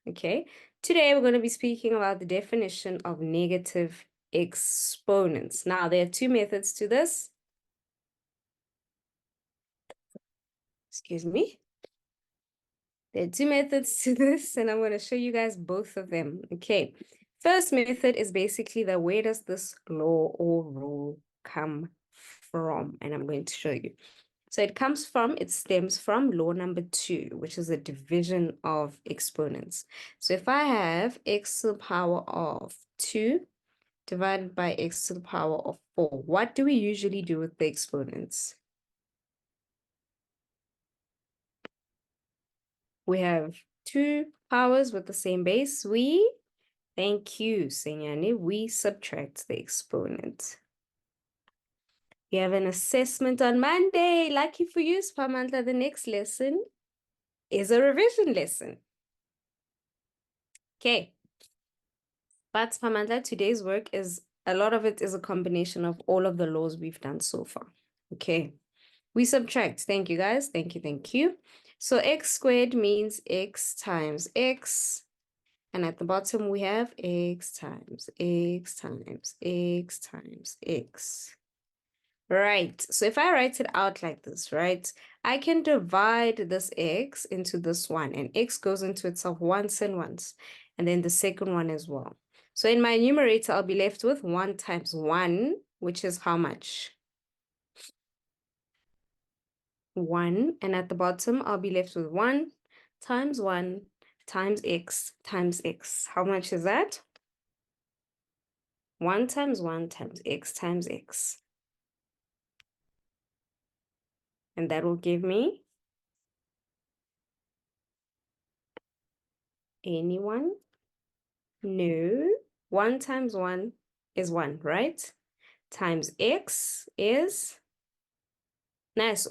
okay? Today, we're going to be speaking about the definition of negative exponents. Now, there are two methods to this. Excuse me. There are two methods to this, and I'm going to show you guys both of them, okay? First method is basically the where does this law or rule come from? And I'm going to show you. So it stems from law number 2, which is a division of exponents. So if I have x to the power of 2 divided by x to the power of 4, what do we usually do with the exponents? We have two powers with the same base. Thank you, Senyane, we subtract the exponent. You have an assessment on Monday. Lucky for you, Spamantla, the next lesson is a revision lesson. Okay. But Spamantla, today's work a lot of it is a combination of all of the laws we've done so far. Okay. We subtract. Thank you, guys. Thank you, thank you. So x squared means x times x. And at the bottom, we have x times x times x times x. Right. So if I write it out like this, right, I can divide this x into this one, and x goes into itself once and once, and then the second one as well. So in my numerator, I'll be left with 1 times 1, which is how much? 1. And at the bottom, I'll be left with 1 times x times x. How much is that? 1 times x times x. And that will give me anyone? No. 1 times 1 is 1, right? Times x is, nice,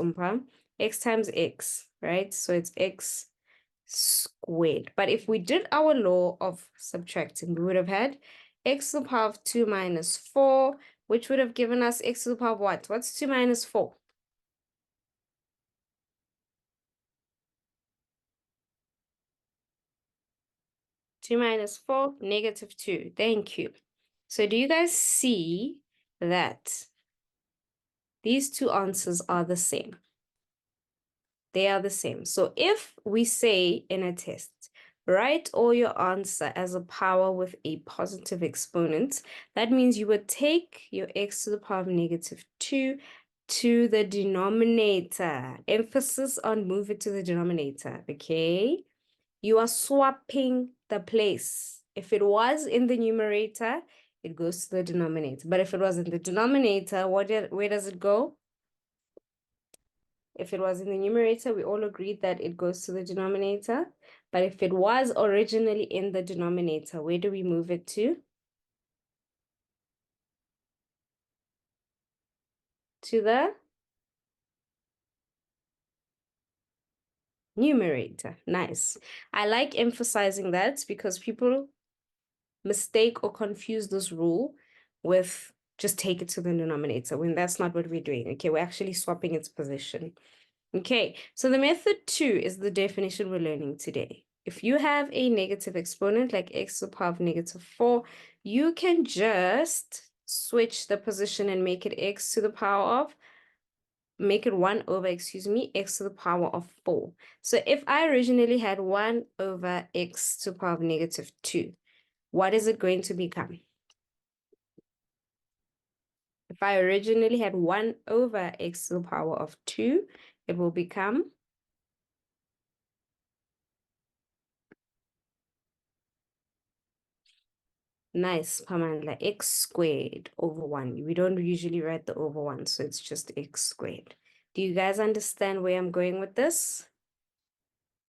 x times x, right? So it's x squared. But if we did our law of subtracting, we would have had x to the power of 2 minus 4, which would have given us x to the power of what? What's 2 minus 4? 2 minus 4, negative 2. Thank you. So do you guys see that these two answers are the same? They are the same. So if we say in a test, write all your answer as a power with a positive exponent, that means you would take your x to the power of negative 2 to the denominator. Emphasis on move it to the denominator, okay? You are swapping the place. If it was in the numerator, it goes to the denominator. But if it was in the denominator, where does it go? If it was in the numerator, we all agreed that it goes to the denominator. But if it was originally in the denominator, where do we move it to? To the numerator. Nice. I like emphasizing that because people mistake or confuse this rule with just take it to the denominator when that's not what we're doing. Okay, we're actually swapping its position. Okay, so the method 2 is the definition we're learning today. If you have a negative exponent like x to the power of negative 4, you can just switch the position and make it x to the power of, make it 1 over, x to the power of 4. So if I originally had 1 over x to the power of negative 2, what is it going to become? If I originally had 1 over x to the power of 2, it will become nice, Pamandla, x squared over 1. We don't usually write the over 1, so it's just x squared. Do you guys understand where I'm going with this?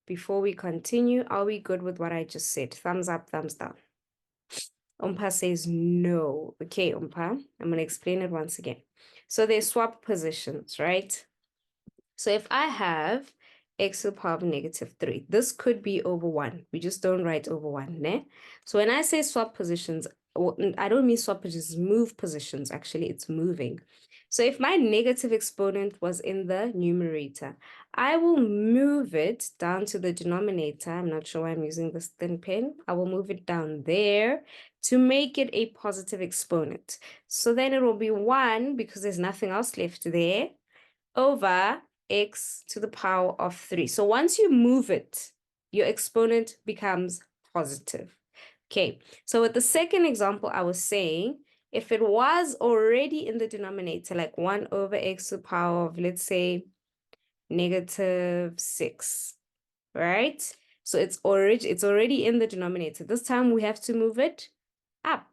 Before we continue, are we good with what I just said? Thumbs up, thumbs down. Umpa says no. Okay, Umpa, I'm going to explain it once again. So they swap positions, right? So if I have x to the power of negative 3, this could be over 1. We just don't write over 1, ne? So when I say swap positions, I don't mean swap positions, move positions. Actually, it's moving. So if my negative exponent was in the numerator, I will move it down to the denominator. I'm not sure why I'm using this thin pen. I will move it down there to make it a positive exponent. So then it will be 1, because there's nothing else left there, over x to the power of 3. So once you move it, your exponent becomes positive. Okay, so with the second example, I was saying, if it was already in the denominator, like 1 over x to the power of, let's say, -6, right? So it's already in the denominator. This time we have to move it up.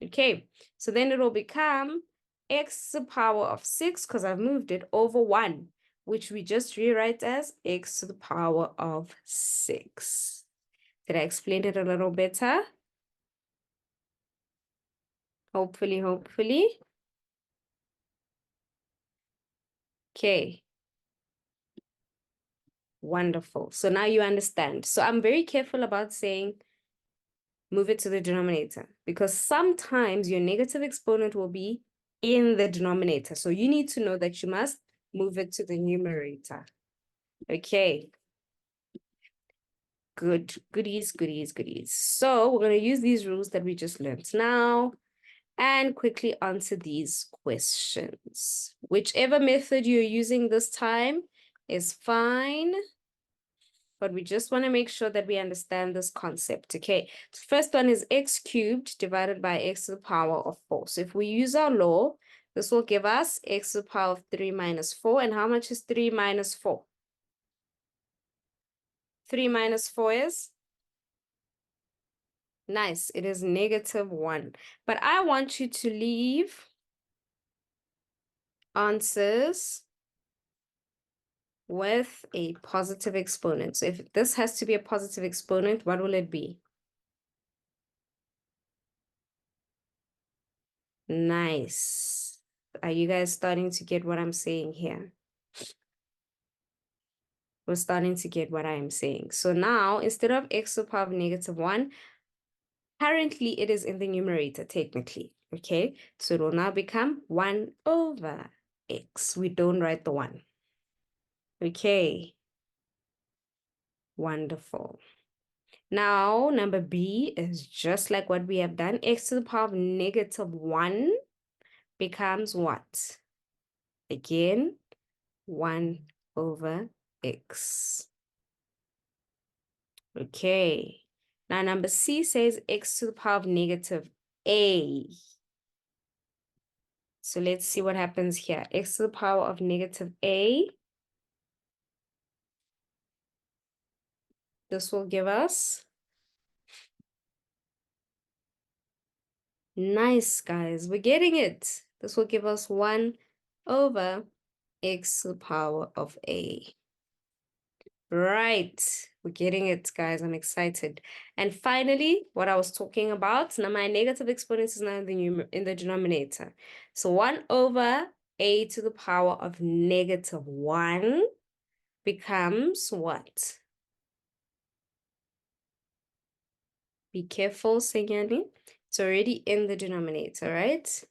Okay, so then it will become x to the power of 6, because I've moved it, over 1, which we just rewrite as x to the power of 6. Did I explain it a little better? Hopefully. Okay. Wonderful. So now you understand. So I'm very careful about saying move it to the denominator, because sometimes your negative exponent will be in the denominator. So you need to know that you must move it to the numerator. Okay. Good. Goodies. So we're going to use these rules that we just learned now and quickly answer these questions. Whichever method you're using this time is fine, but we just want to make sure that we understand this concept, okay? The first one is x cubed divided by x to the power of 4. So if we use our law, this will give us x to the power of 3 minus 4. And how much is 3 minus 4? 3 minus 4 is? Nice, it is -1. But I want you to leave answers with a positive exponent. So if this has to be a positive exponent, what will it be? Nice. Are you guys starting to get what I'm saying here? We're starting to get what I am saying. So now, instead of x to the power of -1, currently it is in the numerator, technically. Okay, so it will now become 1 over x. We don't write the 1. Okay. Wonderful. Now, number B is just like what we have done. X to the power of -1 becomes what? Again, 1 over x. Okay. Now, number C says x to the power of -a. So let's see what happens here. X to the power of -a. This will give us, nice guys, we're getting it. This will give us 1 over x to the power of a. Right, we're getting it, guys. I'm excited. And finally, what I was talking about, now my negative exponent is now in the denominator. So 1 over a to the power of -1 becomes what? Be careful, Senyani. It's already in the denominator, right?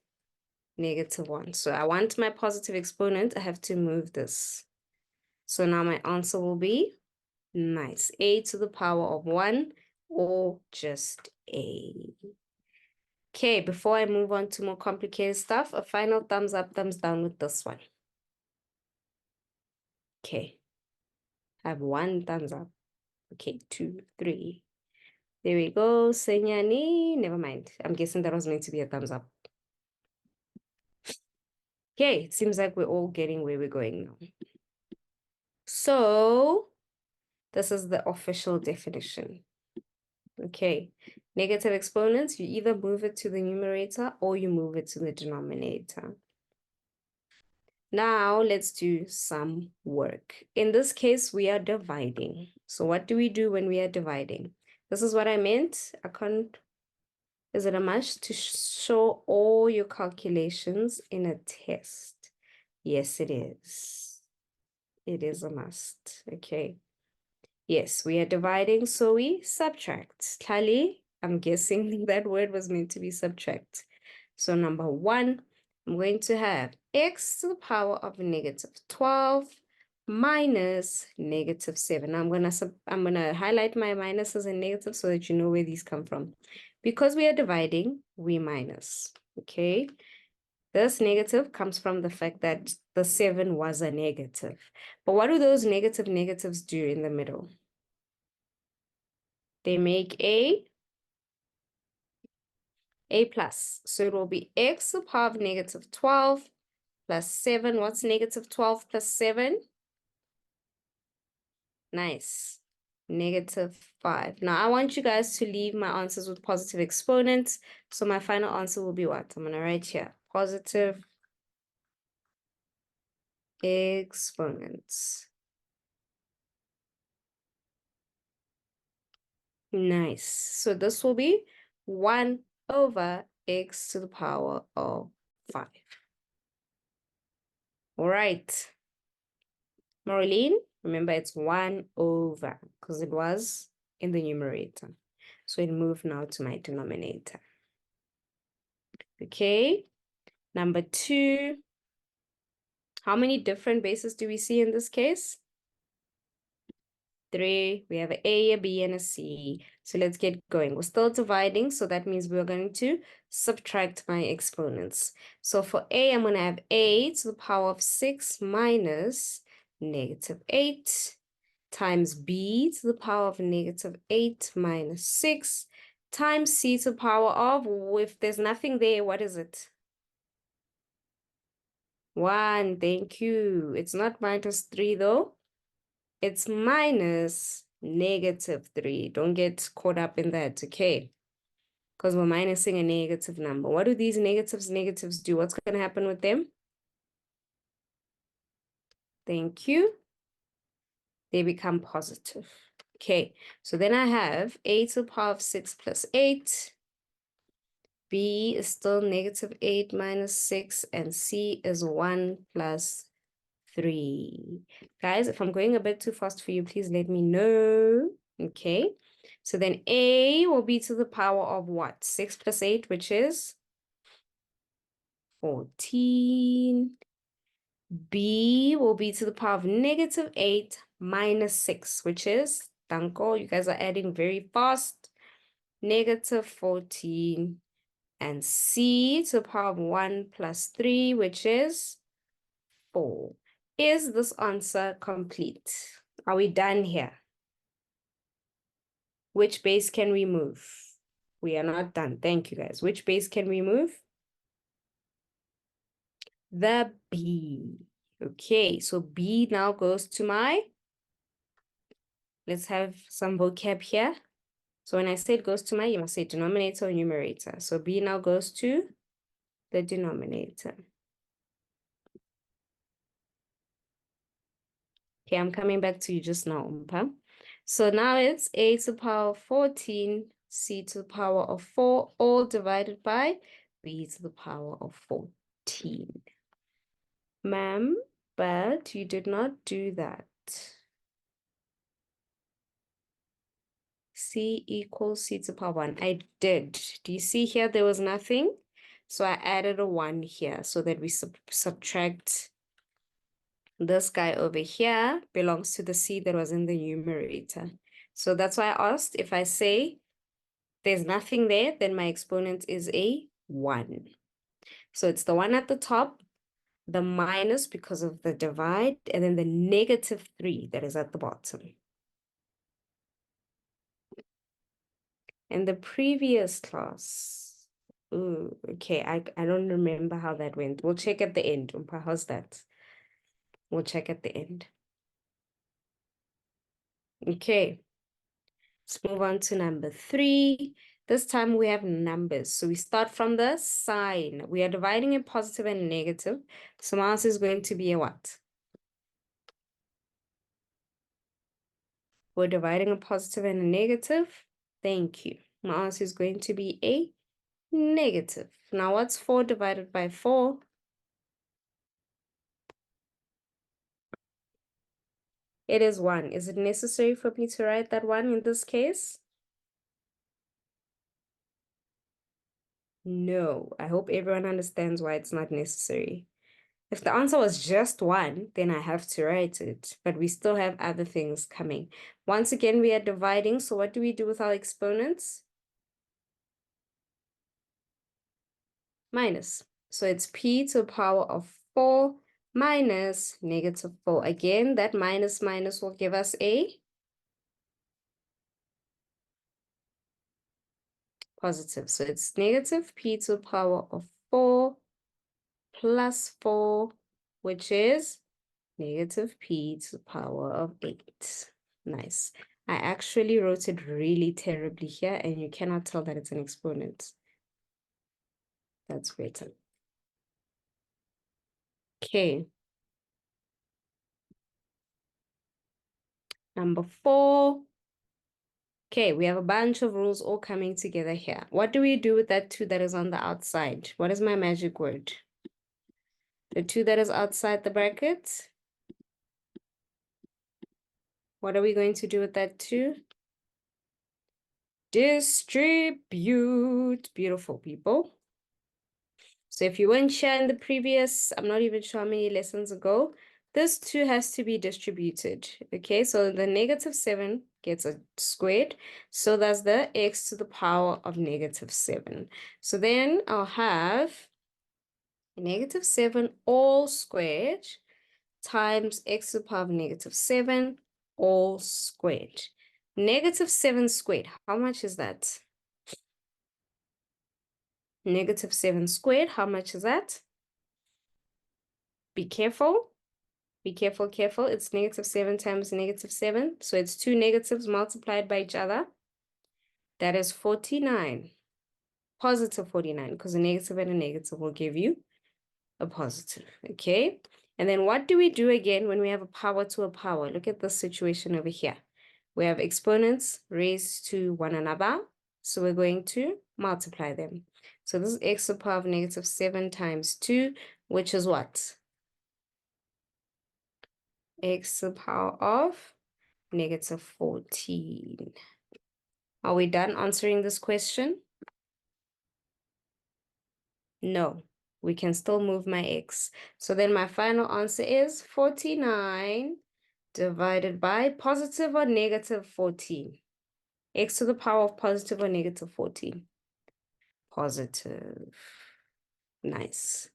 -1. So I want my positive exponent. I have to move this. So now my answer will be, nice, a to the power of 1, or just a. Okay, before I move on to more complicated stuff, a final thumbs up, thumbs down with this one. Okay, I have 1 thumbs up. Okay, 2, 3. There we go, Senyani. Never mind. I'm guessing that was meant to be a thumbs up. Okay, it seems like we're all getting where we're going now. So, this is the official definition. Okay, negative exponents, you either move it to the numerator or you move it to the denominator. Now, let's do some work. In this case, we are dividing. So what do we do when we are dividing? This is what I meant. I can't, is it a must to show all your calculations in a test? Yes, it is. It is a must. Okay. Yes, we are dividing, so we subtract. Tally, I'm guessing that word was meant to be subtract. So number 1 I'm going to have x to the power of negative 12 minus negative 7. Now I'm gonna highlight my minuses and negatives so that you know where these come from. Because we are dividing, we minus. Okay. This negative comes from the fact that the 7 was a negative. But what do those negatives do in the middle? They make a plus. So it will be x to the power of negative 12 plus 7. What's negative 12 plus 7? Nice. Negative 5. Now, I want you guys to leave my answers with positive exponents. So my final answer will be what? I'm going to write here. Positive exponents. Nice. So this will be 1 over x to the power of 5. All right. Maureen, remember it's 1 over because it was in the numerator. So it moved now to my denominator. Okay. Number 2. How many different bases do we see in this case? 3. We have an A, a B, and a C. So let's get going. We're still dividing, so that means we're going to subtract my exponents. So for A, I'm going to have A to the power of 6 minus negative 8 times B to the power of negative 8 minus 6 times C to the power of, if there's nothing there, what is it? 1. Thank you. It's not minus 3 though. It's minus negative 3. Don't get caught up in that, okay? Because we're minusing a negative number. What do these negatives do? What's going to happen with them? Thank you. They become positive. Okay, so then I have a to the power of 6 plus 8. B is still negative 8 minus 6. And C is 1 plus 3. Guys, if I'm going a bit too fast for you, please let me know. Okay, so then A will be to the power of what? 6 plus 8, which is 14. B will be to the power of negative 8 minus 6, which is, danko, you guys are adding very fast, negative 14. And C to the power of 1 plus 3, which is 4. Is this answer complete? Are we done here? Which base can we move? We are not done. Thank you, guys. Which base can we move? The B. Okay, so B now goes to my, let's have some vocab here. So when I say it goes to my, you must say denominator or numerator. So B now goes to the denominator. Okay, I'm coming back to you just now, okay? So now it's a to the power of 14, c to the power of 4, all divided by b to the power of 14. Ma'am, but you did not do that. C equals c to the power 1. I did. Do you see here there was nothing? So I added a 1 here so that we subtract this guy over here belongs to the c that was in the numerator. So that's why I asked, if I say there's nothing there, then my exponent is a 1. So it's the 1 at the top, the minus because of the divide, and then the negative 3 that is at the bottom. In the previous class, ooh, okay, I don't remember how that went. We'll check at the end. How's that? We'll check at the end. Okay. Let's move on to number 3. This time we have numbers. So we start from the sign. We are dividing in positive and negative. So my answer is going to be a what? We're dividing a positive and a negative. Thank you. My answer is going to be a negative. Now what's 4 divided by 4? It is 1. Is it necessary for me to write that 1 in this case? No, I hope everyone understands why it's not necessary. If the answer was just 1, then I have to write it, but we still have other things coming. Once again, we are dividing, so what do we do with our exponents? Minus. So it's p to the power of 4 minus negative 4. Again, that minus minus will give us a positive. So it's negative p to the power of 4 plus 4, which is negative p to the power of 8. Nice. I actually wrote it really terribly here, and you cannot tell that it's an exponent. That's greater. Okay. Number 4. Okay, we have a bunch of rules all coming together here. What do we do with that 2 that is on the outside? What is my magic word? The 2 that is outside the bracket? What are we going to do with that 2? Distribute. Beautiful, people. So if you weren't here in the previous, I'm not even sure how many lessons ago, this 2 has to be distributed. Okay, so the negative 7 gets a squared. So that's the x to the power of negative 7. So then I'll have negative 7 all squared times x to the power of negative 7 all squared. Negative 7 squared, how much is that? Negative 7 squared, how much is that? Be careful. Be careful, careful. It's negative 7 times negative 7. So it's 2 negatives multiplied by each other. That is 49. Positive 49, because a negative and a negative will give you a positive. Okay? And then what do we do again when we have a power to a power? Look at this situation over here. We have exponents raised to one another. So we're going to multiply them. So this is x to the power of negative 7 times 2, which is what? X to the power of negative 14. Are we done answering this question? No, we can still move my x. So then my final answer is 49 divided by positive or negative 14. X to the power of positive or negative 14. Positive. Nice.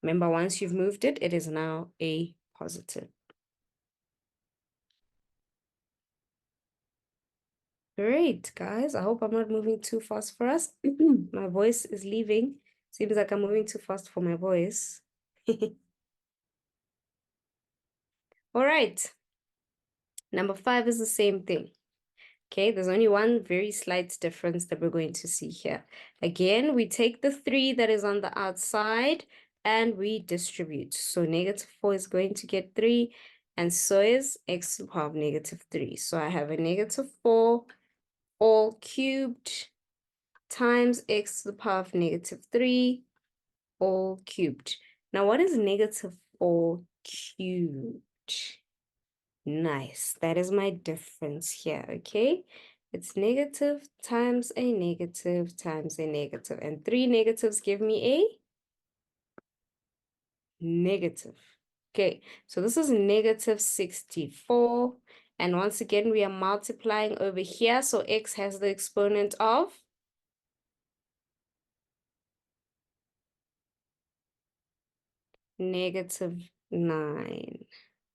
Remember, once you've moved it, it is now a positive. Great, guys. I hope I'm not moving too fast for us. My voice is leaving. Seems like I'm moving too fast for my voice. All right. Number 5 is the same thing. Okay, there's only one very slight difference that we're going to see here. Again, we take the 3 that is on the outside and we distribute. So negative 4 is going to get 3, and so is x to the power of negative 3. So I have a negative 4 all cubed times x to the power of negative 3 all cubed. Now, what is negative 4 cubed? Nice. That is my difference here, okay? It's negative times a negative times a negative. And 3 negatives give me a negative. Okay, so this is negative 64. And once again, we are multiplying over here. So x has the exponent of negative 9.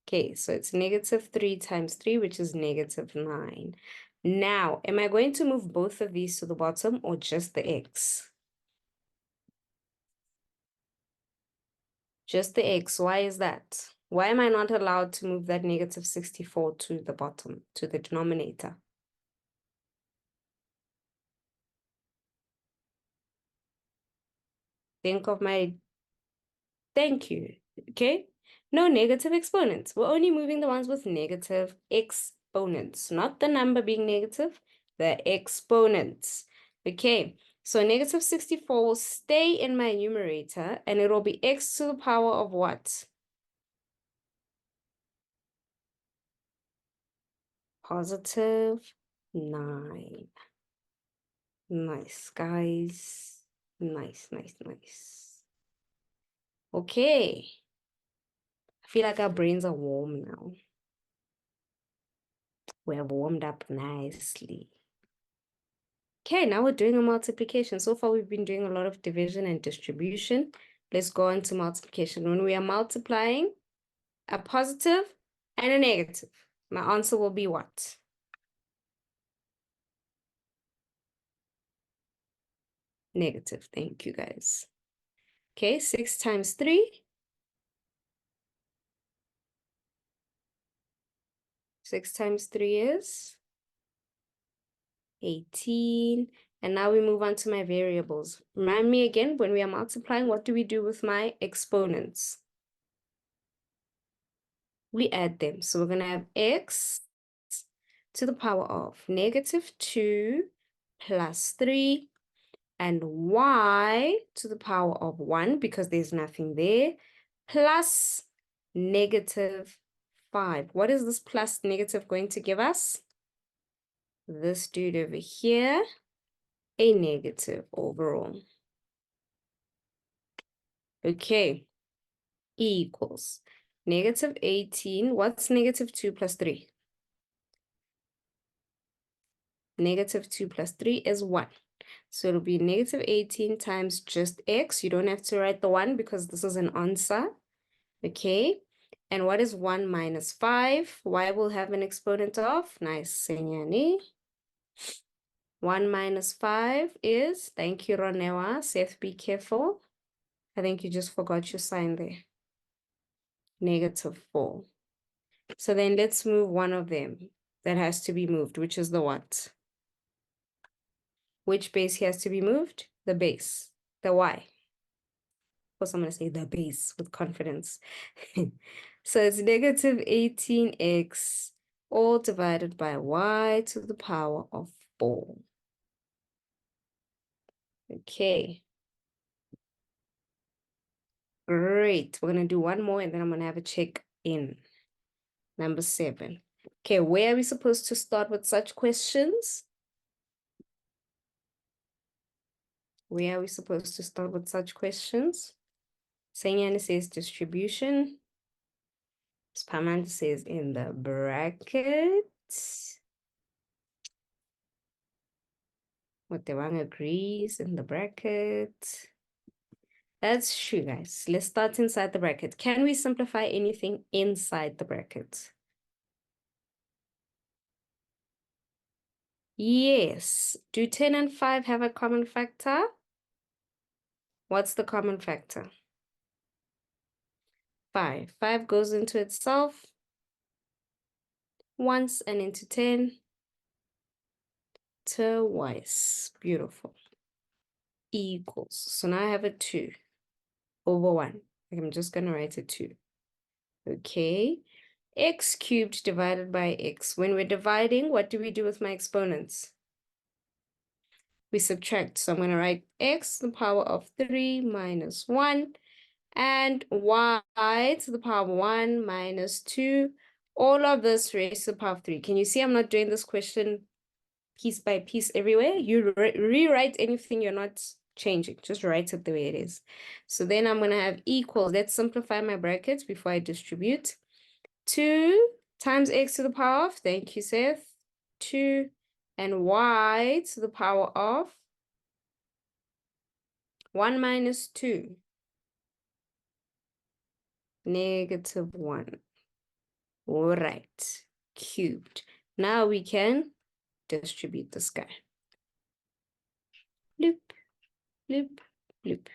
Okay, so it's negative 3 times 3, which is negative 9. Now, am I going to move both of these to the bottom or just the x? Just the x. Why is that? Why am I not allowed to move that negative 64 to the bottom, to the denominator? Think of my... Thank you. Okay? No negative exponents. We're only moving the ones with negative exponents, not the number being negative, the exponents. Okay, so negative 64 will stay in my numerator, and it will be x to the power of what? Positive 9. Nice, guys. Nice, nice, nice. Okay. I feel like our brains are warm now. We have warmed up nicely. Okay, now we're doing a multiplication. So far, we've been doing a lot of division and distribution. Let's go on to multiplication. When we are multiplying a positive and a negative, my answer will be what? Negative. Thank you, guys. Okay, 6 times 3. 6 times 3 is 18. And now we move on to my variables. Remind me again, when we are multiplying, what do we do with my exponents? We add them. So we're going to have x to the power of -2 plus 3 and y to the power of 1 because there's nothing there plus -5. What is this plus negative going to give us? This dude over here, a negative overall. Okay, equals -18. What's -2 plus 3? -2 plus 3 is 1. So it'll be -18 times just x. You don't have to write the 1 because this is an answer. Okay. And what is 1 minus 5? Y will have an exponent of, nice, Senyani. 1 minus 5 is, thank you, Ronewa. Seth, be careful. I think you just forgot your sign there. -4. So then let's move one of them that has to be moved, which is the what? Which base has to be moved? The base, the y. Of course, I'm going to say the base with confidence. So it's -18x all divided by y to the power of 4. Okay. Great. We're going to do one more and then I'm going to have a check in. Number 7. Okay, where are we supposed to start with such questions? Where are we supposed to start with such questions? Senyani says distribution. Spamanda says in the bracket. Watewang agrees in the bracket. That's true, guys. Let's start inside the bracket. Can we simplify anything inside the bracket? Yes. Do 10 and 5 have a common factor? What's the common factor? 5. 5 goes into itself once and into 10 twice. Beautiful. Equals. So now I have a 2 over 1. I'm just going to write a 2. Okay. X cubed divided by x. When we're dividing, what do we do with my exponents? We subtract. So I'm going to write x to the power of 3 minus 1 and y to the power of 1 minus 2. All of this raised to the power of 3. Can you see I'm not doing this question piece by piece everywhere? You rewrite anything you're not changing. Just write it the way it is. So then I'm going to have equals. Let's simplify my brackets before I distribute. 2 times x to the power of, thank you, Seth, 2, and y to the power of 1 minus 2, -1. All right, cubed. Now we can distribute this guy. Loop, loop, loop.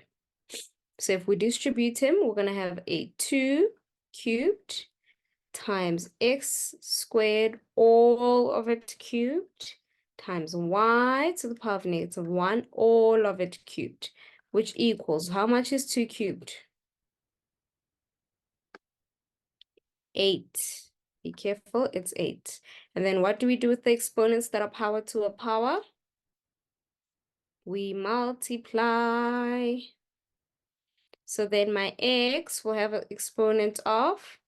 So if we distribute him, we're going to have a 2 cubed times x squared, all of it cubed, times y to the power of -1, all of it cubed, which equals, how much is 2 cubed? 8. Be careful, it's 8. And then what do we do with the exponents that are power to a power? We multiply. So then my x will have an exponent of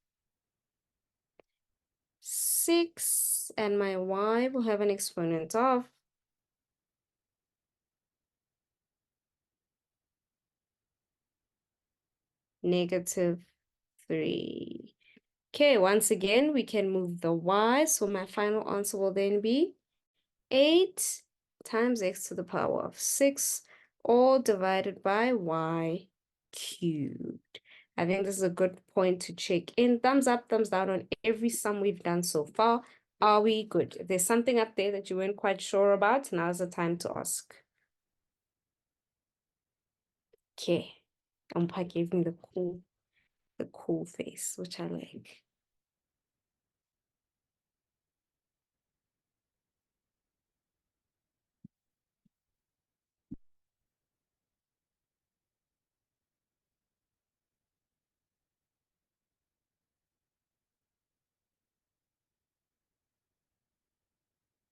6, and my y will have an exponent of negative 3. Okay, once again, we can move the y. So my final answer will then be 8 times x to the power of 6, all divided by y cubed. I think this is a good point to check in. Thumbs up, thumbs down on every sum we've done so far. Are we good? If there's something up there that you weren't quite sure about, now's the time to ask. Okay. Umpa gave me the cool face, which I like.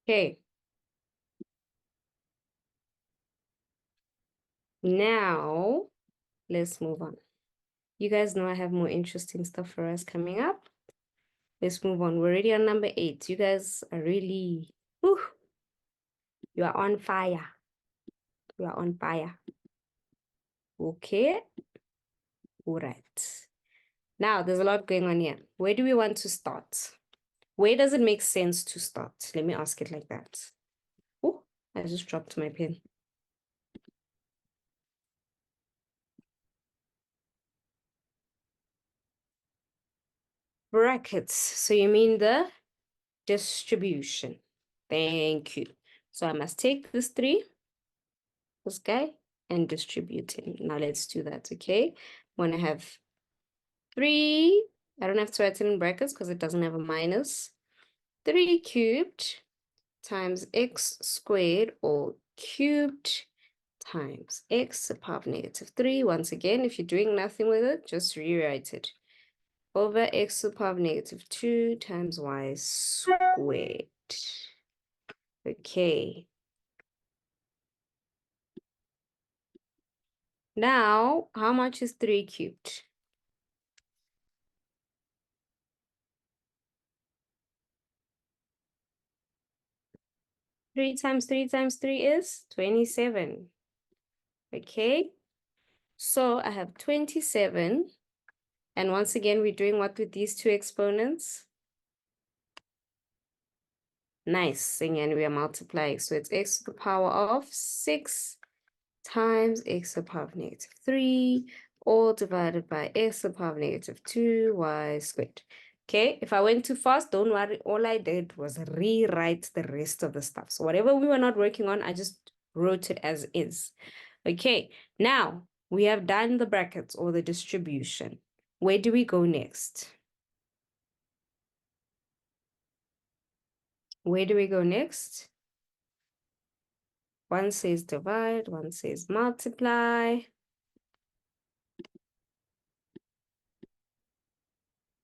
Okay. Now, let's move on. You guys know I have more interesting stuff for us coming up. Let's move on. We're already on number 8. You guys are really, whew, you are on fire. You are on fire. Okay. All right. Now, there's a lot going on here. Where do we want to start? Where does it make sense to start? Let me ask it like that. Oh, I just dropped my pen. Brackets. So you mean the distribution. Thank you. So I must take this 3, this guy, and distribute it. Now let's do that, okay? When I have 3, I don't have to write it in brackets because it doesn't have a minus. 3 cubed times x squared, or cubed times x to the power of negative 3. Once again, if you're doing nothing with it, just rewrite it. Over x to the power of negative 2 times y squared. Okay. Now, how much is 3 cubed? Three times 3 is 27. Okay. So I have 27. And once again, we're doing what with these two exponents? Nice. And we are multiplying. So it's x to the power of 6 times x to the power of negative 3, all divided by x to the power of negative 2, y squared. Okay, if I went too fast, don't worry. All I did was rewrite the rest of the stuff. So whatever we were not working on, I just wrote it as is. Okay, now we have done the brackets or the distribution. Where do we go next? Where do we go next? One says divide, one says multiply.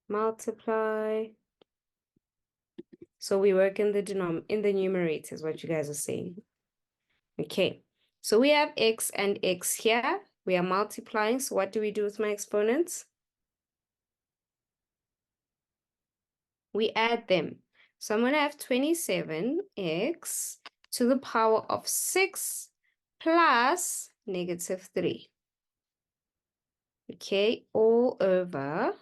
Multiply. So we work in the numerator is what you guys are saying. Okay. So we have x and x here. We are multiplying. So what do we do with my exponents? We add them. So I'm going to have 27x to the power of 6 plus negative 3. Okay, all over.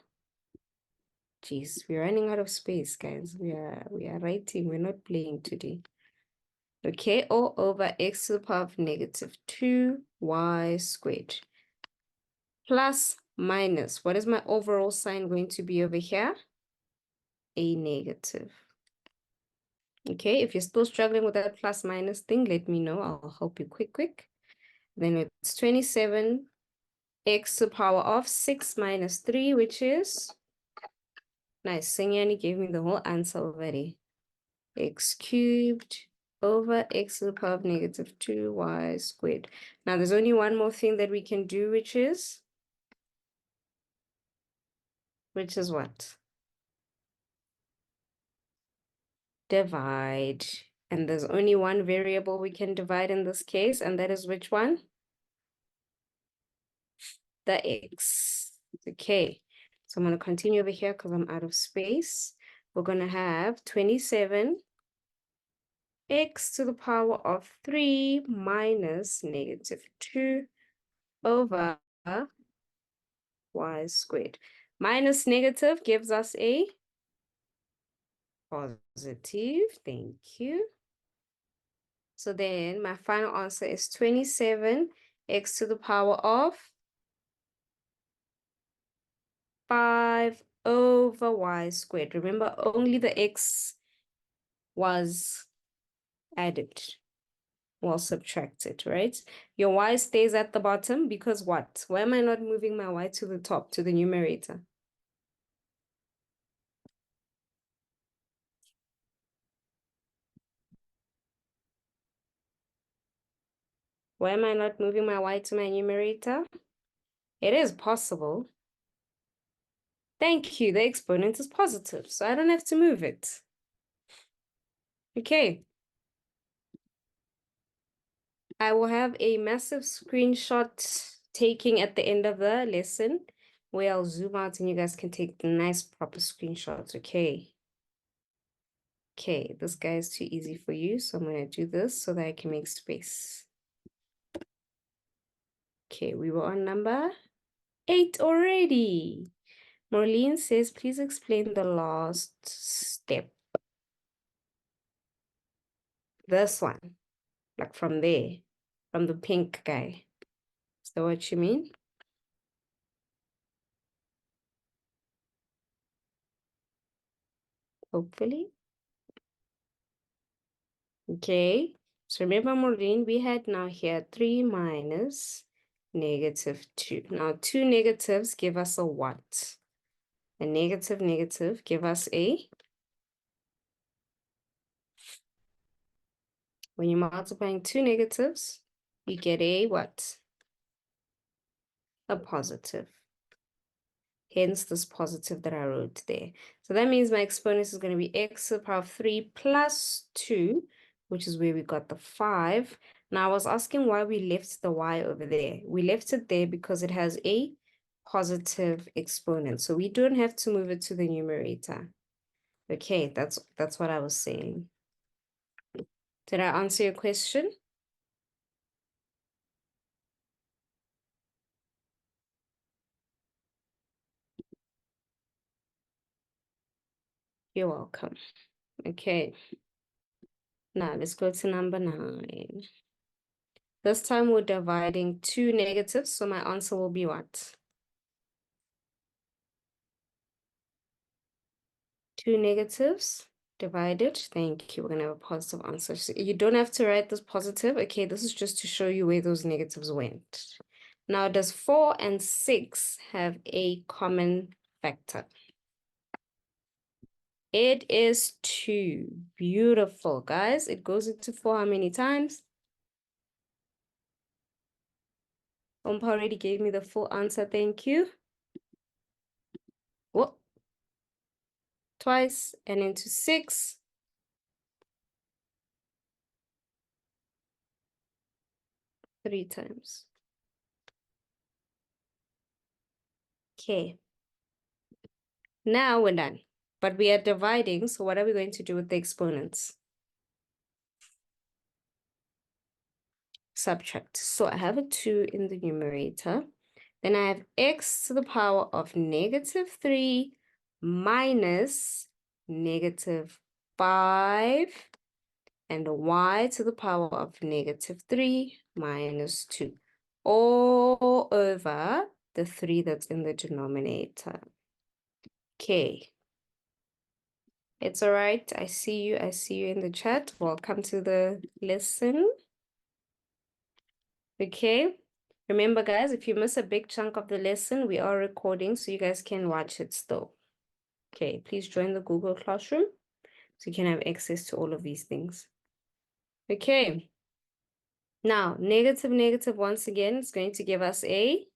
Geez, we're running out of space, guys. We are writing. We're not playing today. Okay, all over x to the power of negative 2y squared. Plus minus. What is my overall sign going to be over here? A negative. Okay, if you're still struggling with that plus minus thing, let me know. I'll help you quick. Then it's 27 x to the power of 6 minus 3, which is, nice, Sinyani gave me the whole answer already. X cubed over x to the power of negative 2y squared. Now, there's only one more thing that we can do, which is what? Divide. And there's only one variable we can divide in this case, and that is which one? The x. Okay, so I'm going to continue over here because I'm out of space. We're going to have 27 x to the power of 3 minus negative 2 over y squared. Minus negative gives us a positive. Thank you. So then my final answer is 27x to the power of 5 over y squared. Remember, only the x was added, well subtracted, right? Your y stays at the bottom because what? Why am I not moving my y to the top, to the numerator? Why am I not moving my y to my numerator? It is possible. Thank you. The exponent is positive, so I don't have to move it. Okay. I will have a massive screenshot taking at the end of the lesson where I'll zoom out and you guys can take nice proper screenshots, okay? Okay, this guy is too easy for you, so I'm going to do this so that I can make space. Okay, we were on number 8 already. Marlene says, please explain the last step. This one, like from there, from the pink guy. Is that what you mean? Hopefully. Okay, so remember, Maureen, we had now here 3 minus negative 2. Now, two negatives give us a what? A negative give us a, when you're multiplying two negatives, you get a what? A positive. Hence this positive that I wrote there. So that means my exponent is going to be x to the power of 3 plus 2, which is where we got the 5. Now I was asking why we left the y over there. We left it there because it has a positive exponent. So we don't have to move it to the numerator. Okay, that's what I was saying. Did I answer your question? You're welcome. Okay. Now let's go to number 9. This time we're dividing two negatives, so my answer will be what? Two negatives divided. Thank you. We're going to have a positive answer. So you don't have to write this positive. Okay, this is just to show you where those negatives went. Now, does 4 and 6 have a common factor? It is 2. Beautiful, guys. It goes into 4 how many times? Ompa already gave me the full answer. Thank you. Whoop. Twice and into 6. 3 times. Okay. Now we're done. But we are dividing, so what are we going to do with the exponents? Subtract. So I have a 2 in the numerator. Then I have x to the power of negative 3 minus negative 5 and y to the power of negative 3 minus 2 all over the 3 that's in the denominator. Okay. It's all right. I see you. I see you in the chat. Welcome to the lesson. Okay. Remember, guys, if you miss a big chunk of the lesson, we are recording so you guys can watch it still. Okay, please join the Google Classroom so you can have access to all of these things. Okay. Now, negative once again is going to give us a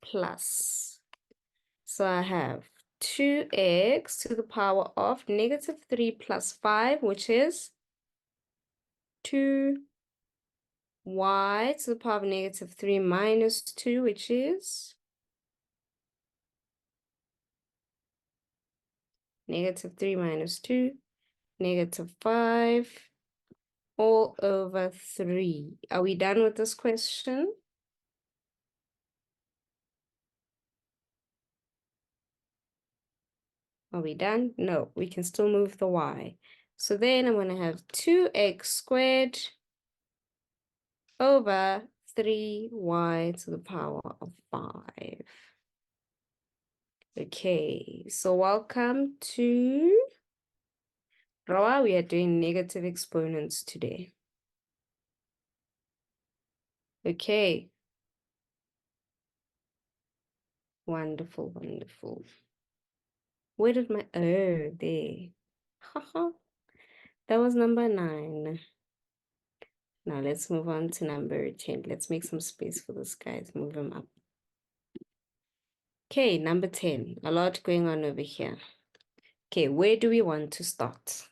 plus. So I have 2x to the power of negative 3 plus 5, which is 2 y to the power of negative 3 minus 2, which is negative 3 minus 2, negative 5, all over 3. Are we done with this question? Are we done? No, we can still move the y. So then I'm going to have 2x squared over 3y to the power of 5. Okay, so welcome to Roa. We are doing negative exponents today. Okay. Wonderful, wonderful. Where did my, oh, there. Haha. That was number 9. Now let's move on to number 10. Let's make some space for this, guys. Move him up. Okay, number 10. A lot going on over here. Okay, where do we want to start?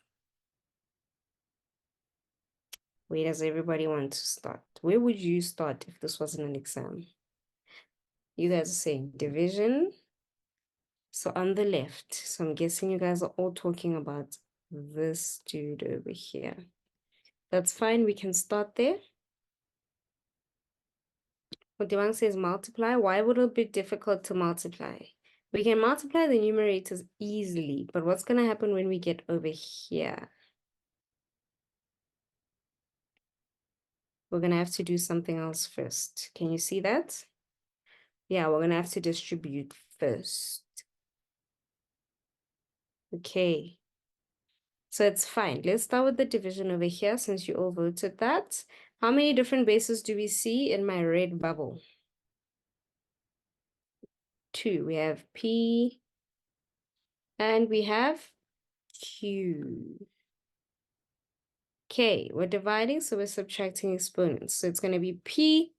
Where does everybody want to start? Where would you start if this wasn't an exam? You guys are saying division. So on the left. So I'm guessing you guys are all talking about this dude over here. That's fine. We can start there. What Devang says multiply. Why would it be difficult to multiply? We can multiply the numerators easily, but what's going to happen when we get over here? We're going to have to do something else first. Can you see that? Yeah, we're going to have to distribute first. Okay. So it's fine. Let's start with the division over here since you all voted that. How many different bases do we see in my red bubble? 2. We have P and we have Q. Okay, we're dividing, so we're subtracting exponents. So it's going to be P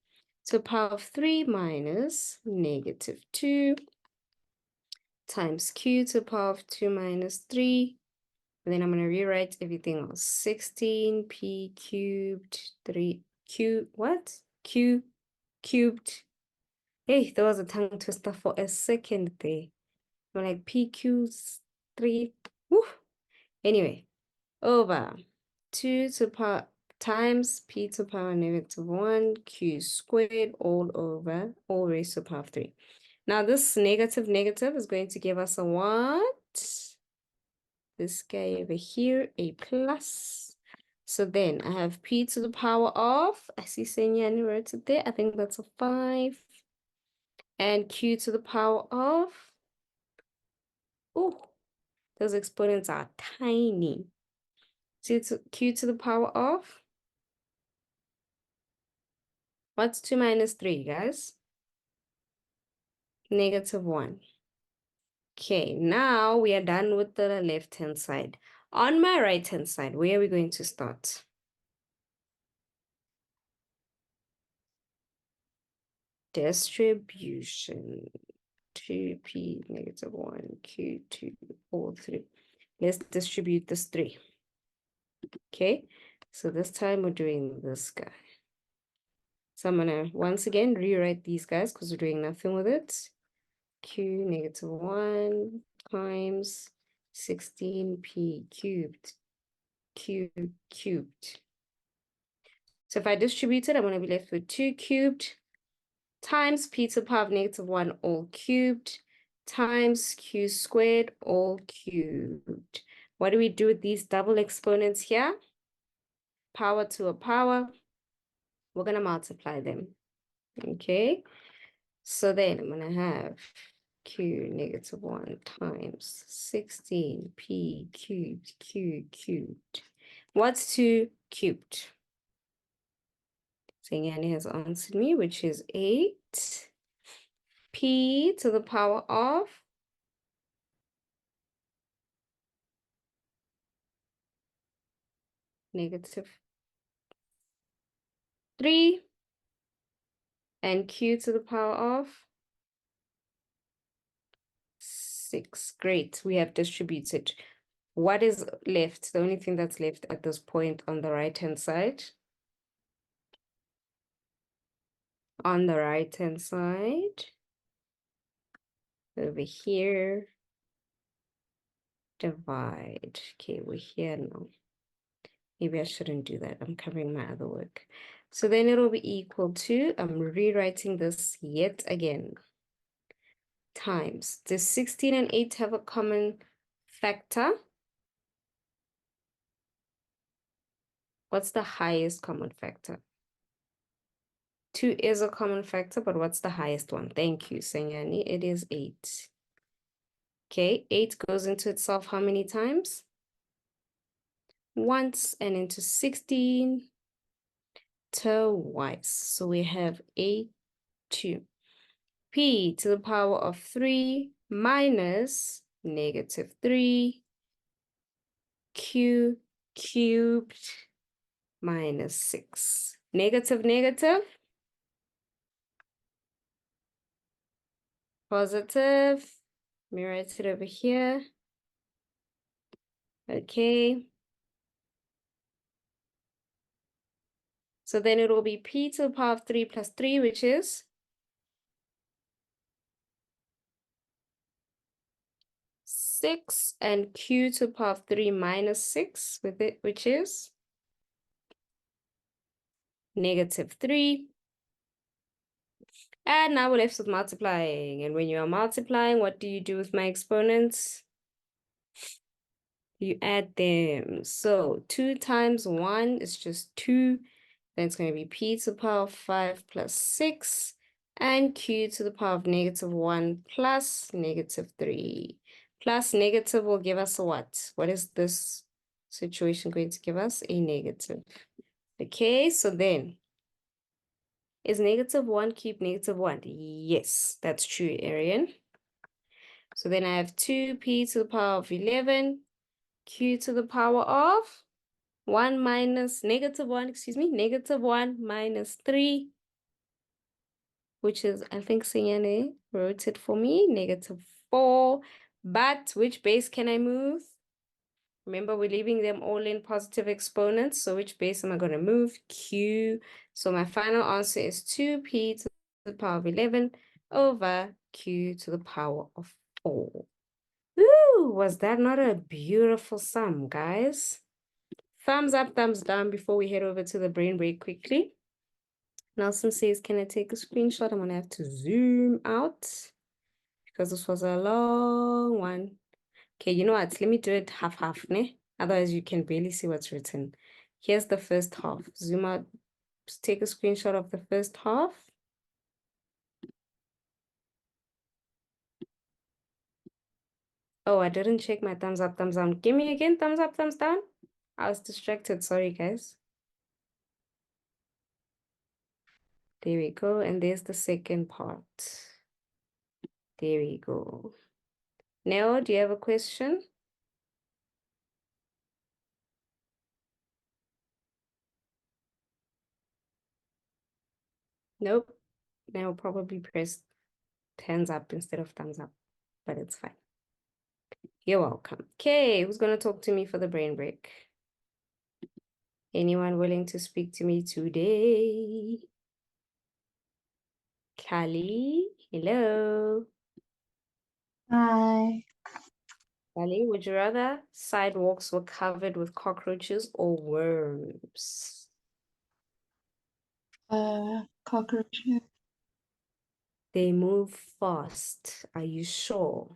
to the power of 3 minus negative 2 times Q to the power of 2 minus 3. And then I'm going to rewrite everything else. 16P cubed 3 Q, what? Q cubed. Hey, there was a tongue twister for a second there. I'm like PQ's 3. Woo. Anyway, over 2 to the power times P to the power negative 1 Q squared all over all raised to the power of 3. Now this negative is going to give us a what? This guy over here, a plus. So then I have P to the power of, I see Senyani wrote it there. I think that's a 5. And Q to the power of, oh, those exponents are tiny. Q to the power of, what's 2 minus 3, guys? Negative 1. Okay, now we are done with the left-hand side. On my right-hand side, where are we going to start? Distribution. 2P negative 1, Q2, all 3. Let's distribute this 3. Okay, so this time we're doing this guy. So I'm going to once again rewrite these guys because we're doing nothing with it. Q negative 1 times 16P cubed, Q cubed. So if I distribute it, I'm going to be left with 2 cubed times P to the power of negative 1 all cubed times Q squared all cubed. What do we do with these double exponents here? Power to a power. We're going to multiply them. Okay. So then I'm going to have Q negative 1 times 16P cubed, Q cubed. What's 2 cubed? Singani has answered me, which is 8. P to the power of negative 3. And Q to the power of 6. Great. We have distributed. What is left? The only thing that's left at this point on the right-hand side. On the right-hand side. Over here. Divide. Okay, we're here now. Maybe I shouldn't do that. I'm covering my other work. So then it'll be equal to, I'm rewriting this yet again. Times. Does 16 and 8 have a common factor. What's the highest common factor? 2 is a common factor, but what's the highest one? Thank you, Sanyani. It is 8. Okay, 8 goes into itself how many times? Once, and into 16 twice. So we have 8, 2. P to the power of 3 minus negative 3 q cubed minus 6. Negative, negative, positive. Let me write it over here. Okay. So then it will be p to the power of 3 plus 3, which is 6, and q to the power of 3 minus 6 with it, which is negative 3. And now we're left with multiplying. And when you are multiplying, what do you do with my exponents? You add them. So 2 times 1 is just 2. Then it's going to be p to the power of 5 plus 6. And q to the power of negative 1 plus negative 3. Plus negative will give us a what? What is this situation going to give us? A negative. Okay, so then, is negative 1 cubed negative 1? Yes, that's true, Arian. So then I have 2p to the power of 11, q to the power of 1 minus negative 1, excuse me, negative 1 minus 3, which is, I think Sinyane wrote it for me, negative 4. But which base can I move? Remember, we're leaving them all in positive exponents. So which base am I going to move? Q. So my final answer is 2p to the power of 11 over q to the power of 4. Ooh, was that not a beautiful sum, guys? Thumbs up, thumbs down before we head over to the brain break quickly. Nelson says, can I take a screenshot? I'm going to have to zoom out because this was a long one. Okay, you know what? Let me do it half-half, ne? Otherwise, you can barely see what's written. Here's the first half. Zoom out. Just take a screenshot of the first half. Oh, I didn't check my thumbs up, thumbs down. Give me again, thumbs up, thumbs down. I was distracted. Sorry, guys. There we go. And there's the second part. There we go. Neo, do you have a question? Nope. Neo probably pressed hands up instead of thumbs up, but it's fine. You're welcome. Okay, who's going to talk to me for the brain break? Anyone willing to speak to me today? Kali, hello. Hi. Kali, would you rather sidewalks were covered with cockroaches or worms? Cockroaches. They move fast. Are you sure?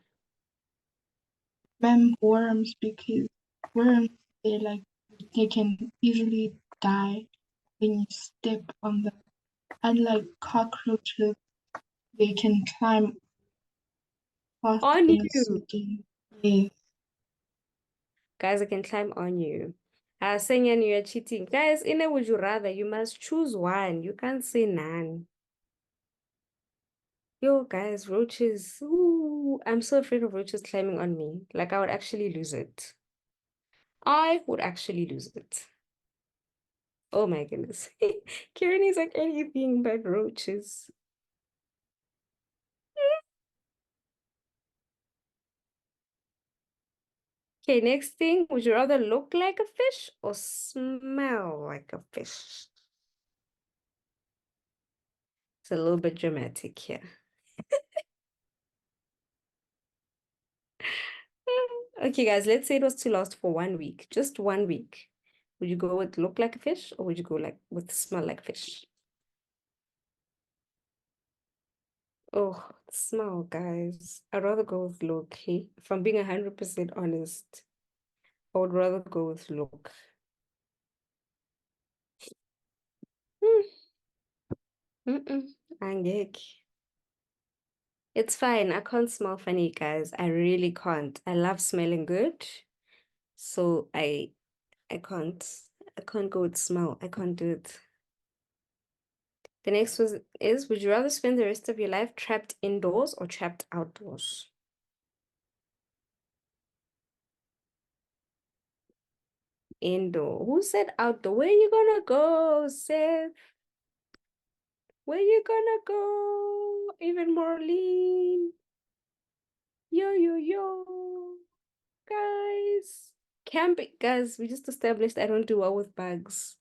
Worms, because worms, they can easily die when you step on them. Unlike cockroaches, they can climb faster On in a you. second. Yeah. Guys, I can climb on you. Saying you're cheating. Guys, in a would you rather, you must choose one. You can't say none. Yo, guys, roaches. Ooh, I'm so afraid of roaches climbing on me. Like, I would actually lose it. I would actually lose it. Oh my goodness. Karen is like anything but roaches. Okay, next thing. Would you rather look like a fish or smell like a fish? It's a little bit dramatic here. Okay, guys, let's say it was to last for 1 week. Just 1 week. Would you go with look like a fish or would you go like with smell like fish? Oh, smell, guys. I'd rather go with look. If I'm being 100% honest, I would rather go with look. Mm-mm. Angeke. It's fine. I can't smell funny, guys. I really can't. I love smelling good. So I can't. I can't go with smell. I can't do it. The next was is would you rather spend the rest of your life trapped indoors or trapped outdoors? Indoor. Who said outdoor? Where you gonna go, Seth? Where you gonna go? Even more lean. Yo, yo, yo. Guys. Camping, guys, we just established I don't do well with bugs.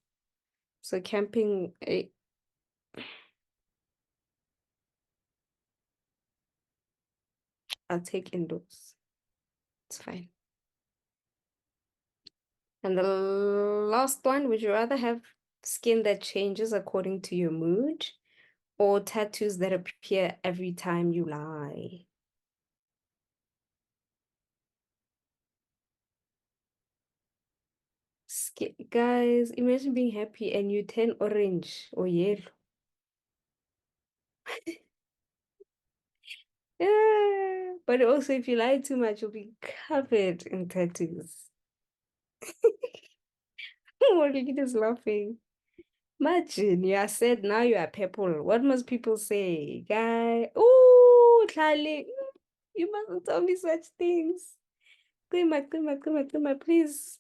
So camping, I'll take indoors. It's fine. And the last one, would you rather have skin that changes according to your mood or tattoos that appear every time you lie? Skin, guys, imagine being happy and you turn orange or yellow. Yeah, but also if you lie too much, you'll be covered in tattoos. What are you just laughing? Imagine you are sad, now you are purple. What must people say? Guy, oh, Tlale, you mustn't tell me such things. Kuma, please.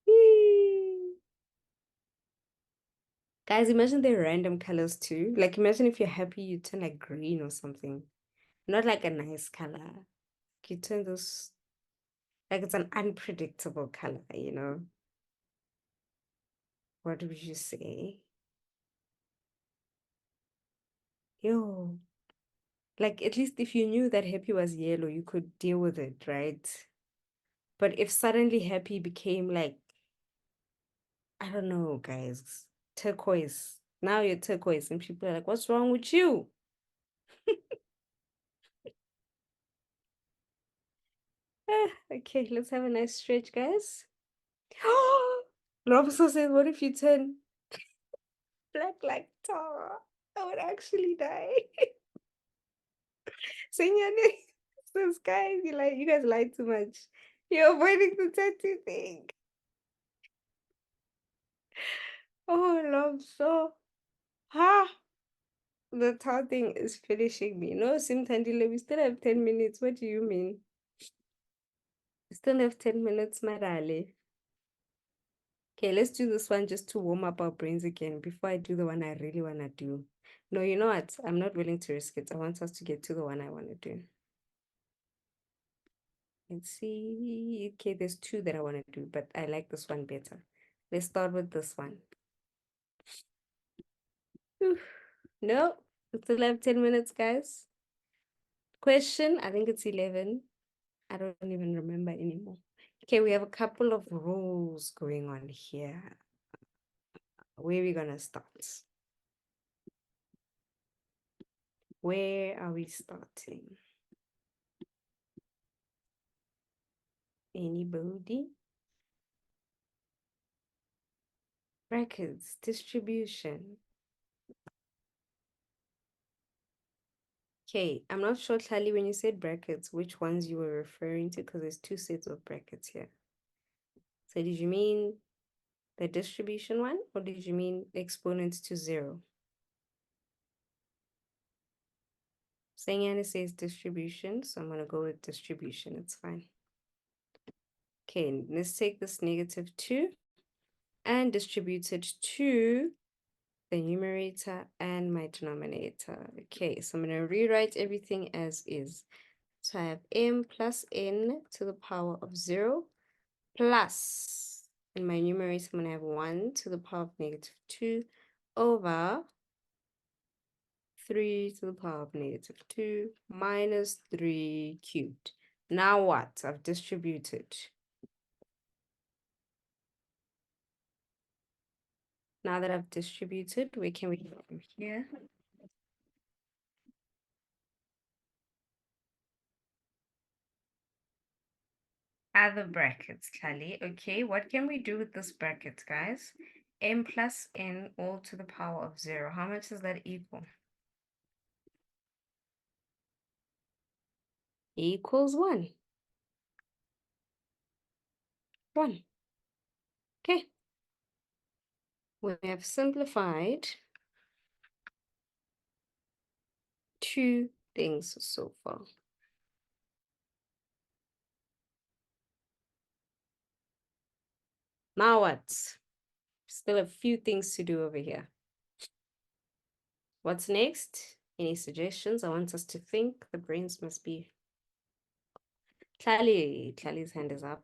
Eee. Guys, imagine the random colors too. Like, imagine if you're happy, you turn like green or something. Not like a nice color. You turn those, like it's an unpredictable color, you know? What would you say? Yo, like at least if you knew that happy was yellow, you could deal with it, right? But if suddenly happy became like, I don't know, guys, turquoise. Now you're turquoise, and people are like, what's wrong with you? Okay, let's have a nice stretch, guys. Robso says, what if you turn black like tar? I would actually die. Senyane says, guys, you guys lie too much. You're avoiding the tattoo thing. Oh, Robso. Ha! The tar thing is finishing me. No, Simtandile, we still have 10 minutes. What do you mean? We still have 10 minutes, Marale. Okay, let's do this one just to warm up our brains again before I do the one I really want to do. No, you know what? I'm not willing to risk it. I want us to get to the one I want to do. Let's see. Okay, there's two that I want to do, but I like this one better. Let's start with this one. Whew. No, we still have 10 minutes, guys. Question, I think it's 11. I don't even remember anymore. Okay, we have a couple of rules going on here. Where are we gonna start? Where are we starting? Anybody? Brackets, distribution. Okay, I'm not sure, Charlie, when you said brackets, which ones you were referring to, because there's two sets of brackets here. So did you mean the distribution one, or did you mean exponents to zero? Sanyana says distribution, so I'm gonna go with distribution, it's fine. Okay, let's take this -2 and distribute it to the numerator and my denominator. Okay, so I'm gonna rewrite everything as is. So I have m plus n to the power of 0 plus, in my numerator, I'm going to have 1 to the power of -2 over 3 to the power of -2 minus 3 cubed. Now what? I've distributed. Now that I've distributed, where can we go from here? Other brackets, Kali. Okay, what can we do with this bracket, guys? M plus n all to the power of 0. How much does that equal? Equals 1. 1. Okay. We have simplified 2 things so far. Now what? Still a few things to do over here. What's next? Any suggestions? I want us to think. The brains must be. Clali's hand is up.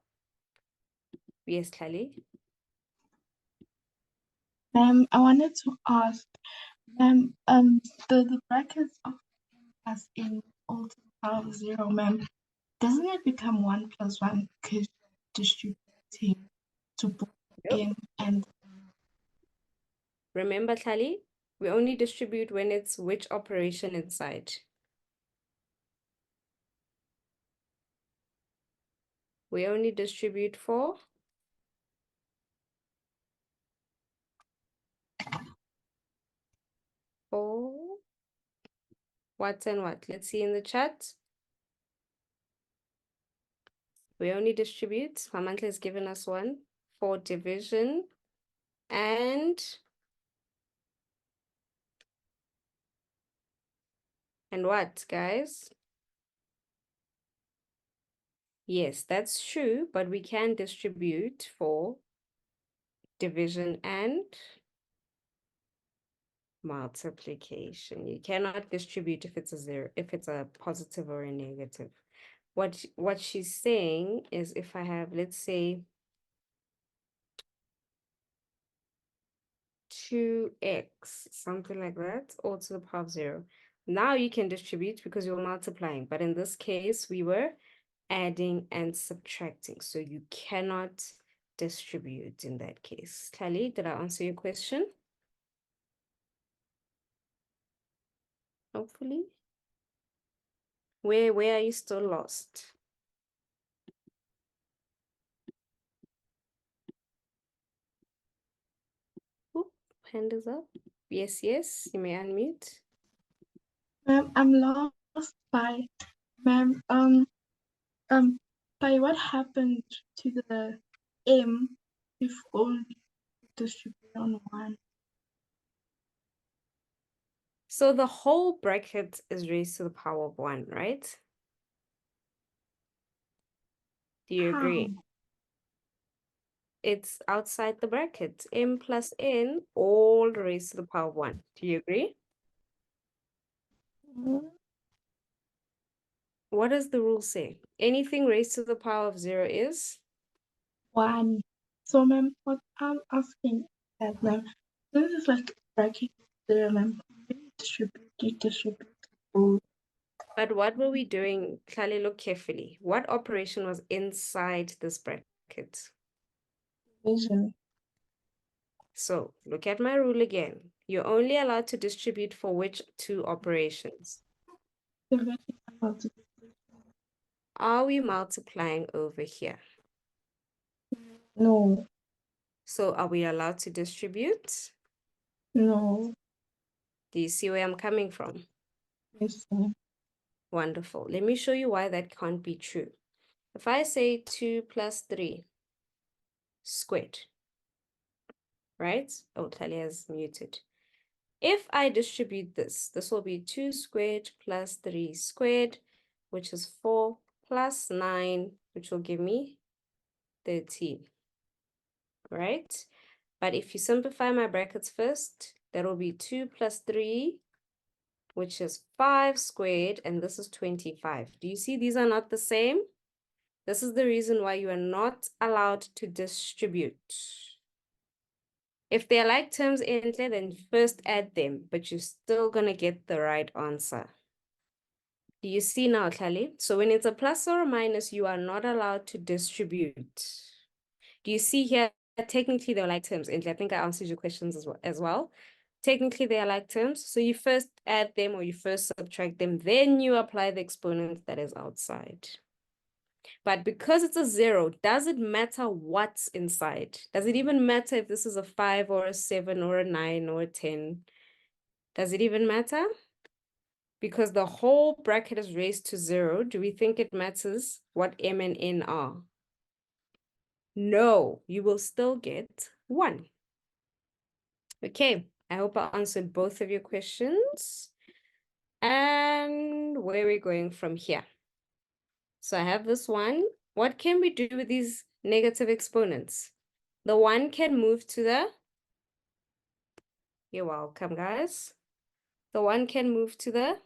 Yes, Clali. I wanted to ask, the brackets of as in all to the power of 0, doesn't it become 1 plus 1 because you're distributing to both Yep. in and Remember, Clali, we only distribute when it's which operation inside. We only distribute for what and what? Let's see in the chat. We only distribute. Mamantla has given us one for division and what, guys? Yes, that's true, but we can distribute for division and multiplication. You cannot distribute if it's a 0, if it's a positive or a negative. What she's saying is if I have, let's say, 2x, something like that, all to the power of 0. Now you can distribute because you're multiplying, but in this case, we were adding and subtracting, so you cannot distribute in that case. Kali, did I answer your question? Hopefully. Where are you still lost? Oop, hand is up. Yes, you may unmute. I'm lost by by what happened to the m if only distributed on 1. So the whole bracket is raised to the power of 1, right? Do you agree? How? It's outside the bracket. M plus n, all raised to the power of 1. Do you agree? What does the rule say? Anything raised to the power of 0 is? 1. So what I'm asking that this is like bracket 0, distribute both. But what were we doing? Kali, look carefully. What operation was inside this bracket? Division. So look at my rule again. You're only allowed to distribute for which 2 operations? Division and multiplication. Are we multiplying over here? No. So are we allowed to distribute? No. Do you see where I'm coming from? Yes. Wonderful. Let me show you why that can't be true. If I say 2 plus 3 squared, right? Oh, Talia is muted. If I distribute this, this will be 2 squared plus 3 squared, which is 4 plus 9, which will give me 13, right? But if you simplify my brackets first, that will be 2 plus 3, which is 5 squared, and this is 25. Do you see these are not the same? This is the reason why you are not allowed to distribute. If they're like terms in there, then first add them, but you're still going to get the right answer. Do you see now, Kali? So when it's a plus or a minus, you are not allowed to distribute. Do you see here? Technically, they're like terms. And I think I answered your questions as well. Technically, they are like terms. So you first add them or you first subtract them. Then you apply the exponent that is outside. But because it's a 0, does it matter what's inside? Does it even matter if this is a 5 or a 7 or a 9 or a 10? Does it even matter? Because the whole bracket is raised to 0, do we think it matters what m and n are? No, you will still get 1. Okay, I hope I answered both of your questions. And where are we going from here? So I have this one. What can we do with these negative exponents? The 1 can move to the, you're welcome, guys. The 1 can move to the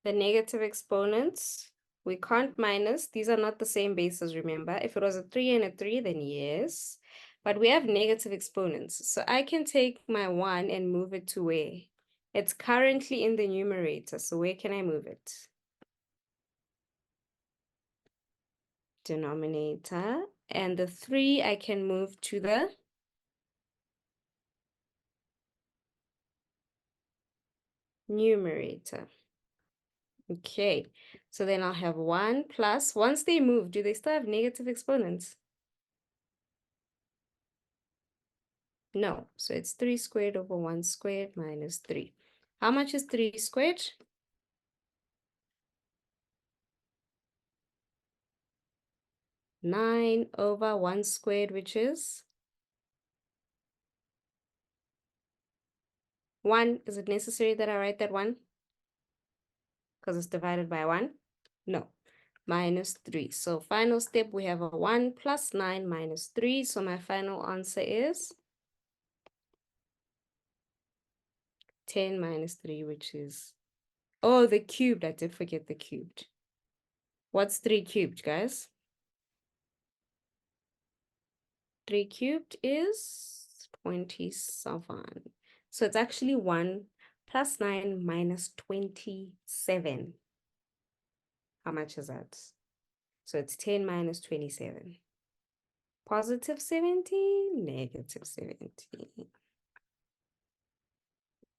negative exponents. We can't minus. These are not the same bases, remember. If it was a 3 and a 3, then yes. But we have negative exponents. So I can take my 1 and move it to where? It's currently in the numerator. So where can I move it? Denominator. And the 3 I can move to the numerator. Okay, so then I'll have 1 plus, once they move, do they still have negative exponents? No, so it's 3 squared over 1 squared minus 3. How much is 3 squared? 9 over 1 squared, which is 1. Is it necessary that I write that 1? Because it's divided by 1? No. Minus 3. So final step, we have a 1 plus 9 minus 3. So my final answer is 10 minus 3, which is, oh, the cubed. I did forget the cubed. What's 3 cubed, guys? 3 cubed is 27. So it's actually 1 plus 9 minus 27. How much is that? So it's 10 minus 27. Positive 17, negative 17.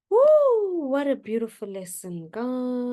Woo! What a beautiful lesson, guys.